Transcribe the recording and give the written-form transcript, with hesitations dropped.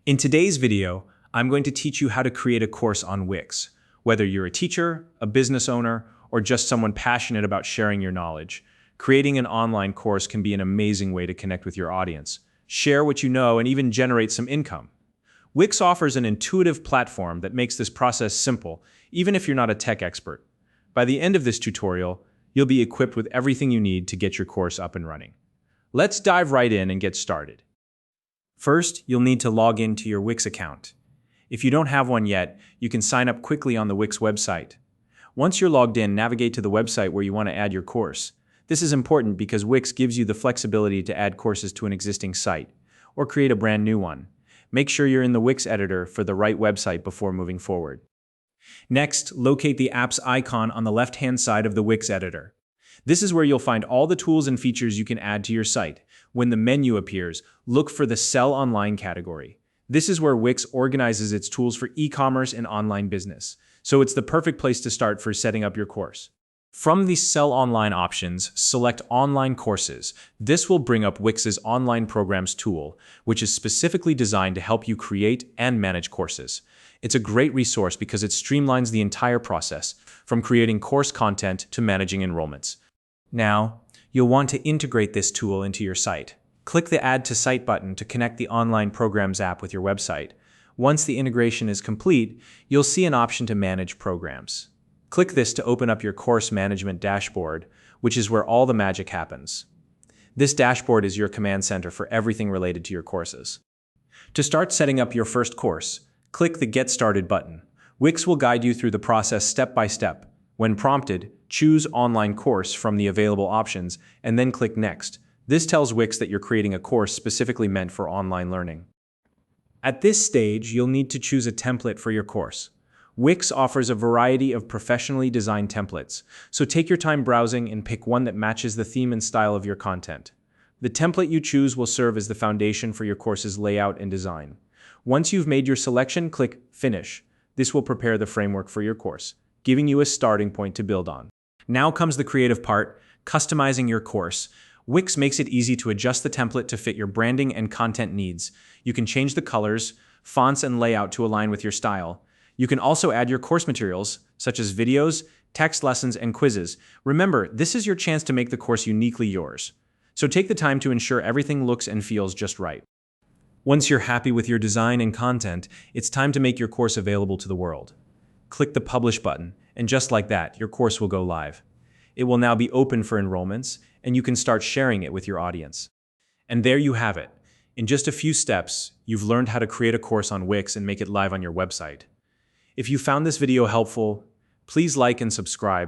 In today's video, I'm going to teach you how to create a course on Wix. Whether you're a teacher, a business owner, or just someone passionate about sharing your knowledge, creating an online course can be an amazing way to connect with your audience, share what you know, and even generate some income. Wix offers an intuitive platform that makes this process simple, even if you're not a tech expert. By the end of this tutorial, you'll be equipped with everything you need to get your course up and running. Let's dive right in and get started. First, you'll need to log into your Wix account. If you don't have one yet, you can sign up quickly on the Wix website. Once you're logged in, navigate to the website where you want to add your course. This is important because Wix gives you the flexibility to add courses to an existing site or create a brand new one. Make sure you're in the Wix editor for the right website before moving forward. Next, locate the app's icon on the left-hand side of the Wix editor. This is where you'll find all the tools and features you can add to your site. When the menu appears, look for the Sell Online category. This is where Wix organizes its tools for e-commerce and online business, so it's the perfect place to start for setting up your course. From the Sell Online options, select Online Courses. This will bring up Wix's Online Programs tool, which is specifically designed to help you create and manage courses. It's a great resource because it streamlines the entire process, from creating course content to managing enrollments. Now, you'll want to integrate this tool into your site. Click the Add to Site button to connect the Online Programs app with your website. Once the integration is complete, you'll see an option to manage programs. Click this to open up your course management dashboard, which is where all the magic happens. This dashboard is your command center for everything related to your courses. To start setting up your first course, click the Get Started button. Wix will guide you through the process step by step. When prompted, choose Online Course from the available options and then click Next. This tells Wix that you're creating a course specifically meant for online learning. At this stage, you'll need to choose a template for your course. Wix offers a variety of professionally designed templates, so take your time browsing and pick one that matches the theme and style of your content. The template you choose will serve as the foundation for your course's layout and design. Once you've made your selection, click Finish. This will prepare the framework for your course, giving you a starting point to build on. Now comes the creative part, customizing your course. Wix makes it easy to adjust the template to fit your branding and content needs. You can change the colors, fonts, and layout to align with your style. You can also add your course materials, such as videos, text lessons, and quizzes. Remember, this is your chance to make the course uniquely yours. So take the time to ensure everything looks and feels just right. Once you're happy with your design and content, it's time to make your course available to the world. Click the Publish button, and just like that, your course will go live. It will now be open for enrollments, and you can start sharing it with your audience. And there you have it. In just a few steps, you've learned how to create a course on Wix and make it live on your website. If you found this video helpful, please like and subscribe.